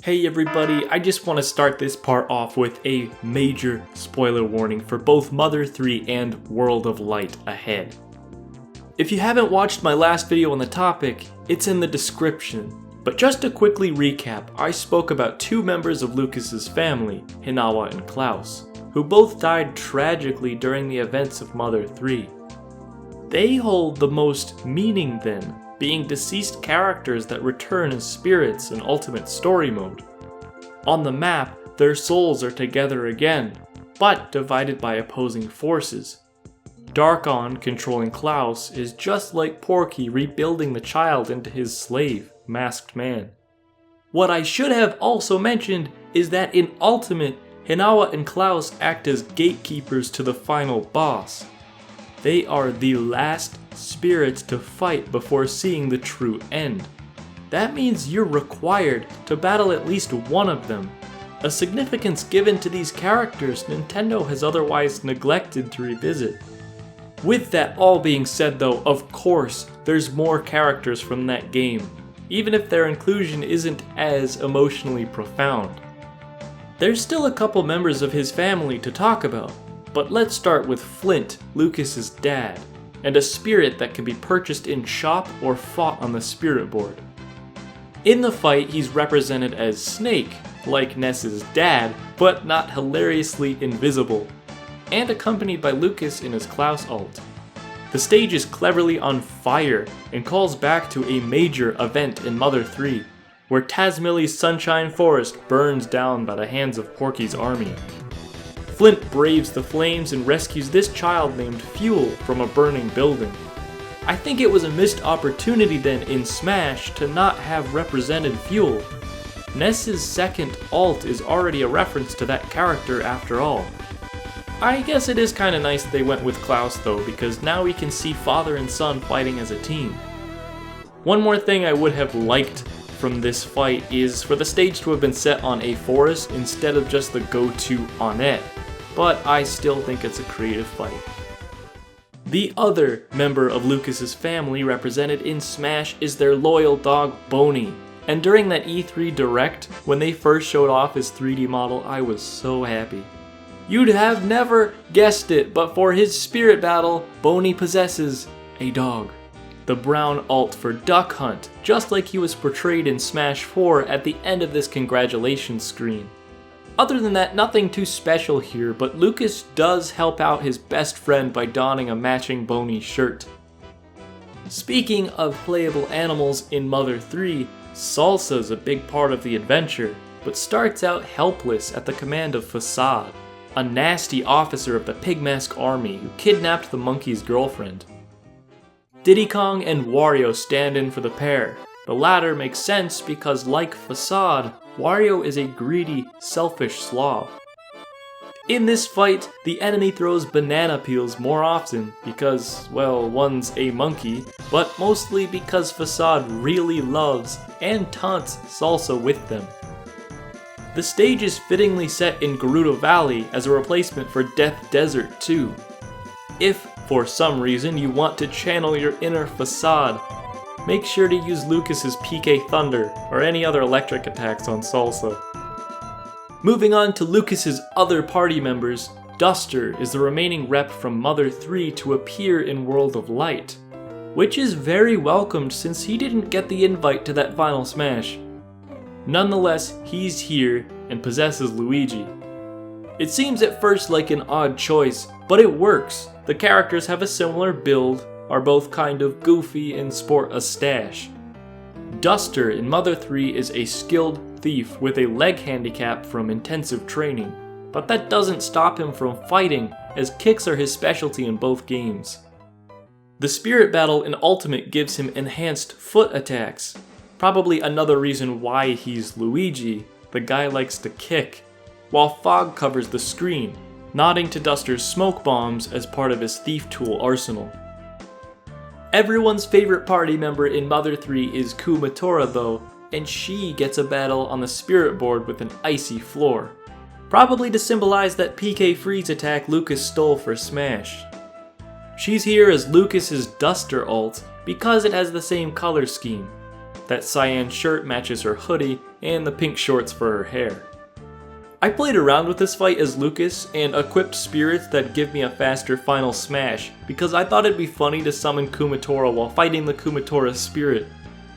Hey everybody, I just want to start this part off with a major spoiler warning for both Mother 3 and World of Light ahead. If you haven't watched my last video on the topic, it's in the description. But just to quickly recap, I spoke about two members of Lucas's family, Hinawa and Klaus, who both died tragically during the events of Mother 3. They hold the most meaning then, being deceased characters that return as spirits in Ultimate Story Mode. On the map, their souls are together again, but divided by opposing forces. Darkon controlling Klaus is just like Porky rebuilding the child into his slave, Masked Man. What I should have also mentioned is that in Ultimate, Hinawa and Klaus act as gatekeepers to the final boss. They are the last spirits to fight before seeing the true end. That means you're required to battle at least one of them, a significance given to these characters Nintendo has otherwise neglected to revisit. With that all being said though, of course, there's more characters from that game, even if their inclusion isn't as emotionally profound. There's still a couple members of his family to talk about, but let's start with Flint, Lucas's dad, and a spirit that can be purchased in shop or fought on the spirit board. In the fight, he's represented as Snake, like Ness's dad, but not hilariously invisible, and accompanied by Lucas in his Klaus ult. The stage is cleverly on fire and calls back to a major event in Mother 3, where Tazmilly's Sunshine Forest burns down by the hands of Porky's army. Flint braves the flames and rescues this child named Fuel from a burning building. I think it was a missed opportunity then in Smash to not have represented Fuel. Ness's second ult is already a reference to that character after all. I guess it is kinda nice they went with Klaus though, because now we can see father and son fighting as a team. One more thing I would have liked from this fight is for the stage to have been set on a forest instead of just the go-to Onett, but I still think it's a creative fight. The other member of Lucas's family represented in Smash is their loyal dog Boney, and during that E3 Direct, when they first showed off his 3D model, I was so happy. You'd have never guessed it, but for his spirit battle, Boney possesses a dog. The brown ult for Duck Hunt, just like he was portrayed in Smash 4 at the end of this congratulations screen. Other than that, nothing too special here, but Lucas does help out his best friend by donning a matching Boney shirt. Speaking of playable animals in Mother 3, Salsa's a big part of the adventure, but starts out helpless at the command of Facade, a nasty officer of the Pigmask army who kidnapped the monkey's girlfriend. Diddy Kong and Wario stand in for the pair. The latter makes sense because, like Facade, Wario is a greedy, selfish slob. In this fight, the enemy throws banana peels more often because, well, one's a monkey, but mostly because Facade really loves and taunts Salsa with them. The stage is fittingly set in Gerudo Valley as a replacement for Death Desert 2. If, for some reason, you want to channel your inner Facade, make sure to use Lucas's PK Thunder or any other electric attacks on Salsa. Moving on to Lucas's other party members, Duster is the remaining rep from Mother 3 to appear in World of Light, which is very welcomed since he didn't get the invite to that final Smash. Nonetheless, he's here and possesses Luigi. It seems at first like an odd choice, but it works. The characters have a similar build, are both kind of goofy, and sport a stash. Duster in Mother 3 is a skilled thief with a leg handicap from intensive training, but that doesn't stop him from fighting, as kicks are his specialty in both games. The spirit battle in Ultimate gives him enhanced foot attacks, probably another reason why he's Luigi. The guy likes to kick, while fog covers the screen, nodding to Duster's smoke bombs as part of his thief tool arsenal. Everyone's favorite party member in Mother 3 is Kumatora though, and she gets a battle on the spirit board with an icy floor, probably to symbolize that PK freeze attack Lucas stole for Smash. She's here as Lucas's Duster ult because it has the same color scheme. That cyan shirt matches her hoodie, and the pink shorts for her hair. I played around with this fight as Lucas and equipped spirits that give me a faster final smash because I thought it'd be funny to summon Kumatora while fighting the Kumatora spirit.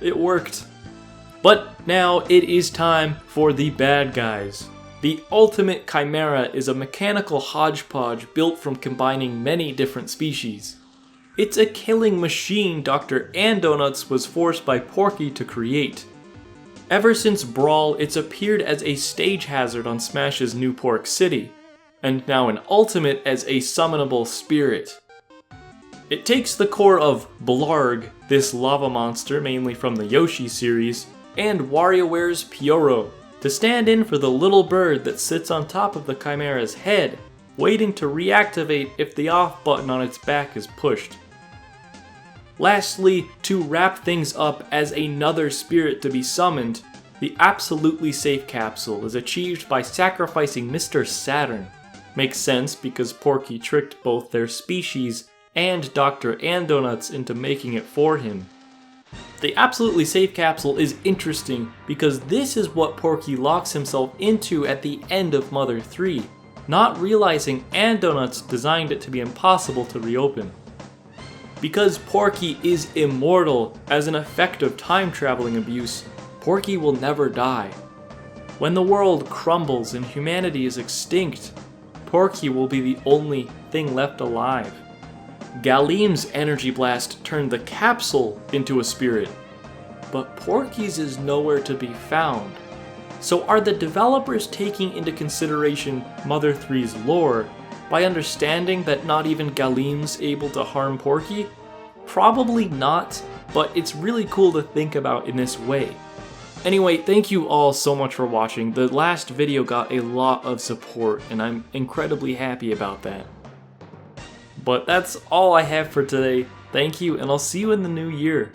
It worked. But now it is time for the bad guys. The Ultimate Chimera is a mechanical hodgepodge built from combining many different species. It's a killing machine Dr. Andonuts was forced by Porky to create. Ever since Brawl, it's appeared as a stage hazard on Smash's New Pork City, and now an ultimate as a summonable spirit. It takes the core of Blarg, this lava monster mainly from the Yoshi series, and WarioWare's Pyoro, to stand in for the little bird that sits on top of the Chimera's head, waiting to reactivate if the off button on its back is pushed. Lastly, to wrap things up as another spirit to be summoned, the Absolutely Safe capsule is achieved by sacrificing Mr. Saturn. Makes sense because Porky tricked both their species and Dr. Andonuts into making it for him. The Absolutely Safe capsule is interesting because this is what Porky locks himself into at the end of Mother 3, not realizing Andonuts designed it to be impossible to reopen. Because Porky is immortal as an effect of time-traveling abuse, Porky will never die. When the world crumbles and humanity is extinct, Porky will be the only thing left alive. Galeem's energy blast turned the capsule into a spirit, but Porky's is nowhere to be found. So are the developers taking into consideration Mother 3's lore by understanding that not even Galeem's able to harm Porky? Probably not, but it's really cool to think about in this way. Anyway, thank you all so much for watching. The last video got a lot of support, and I'm incredibly happy about that. But that's all I have for today. Thank you, and I'll see you in the new year.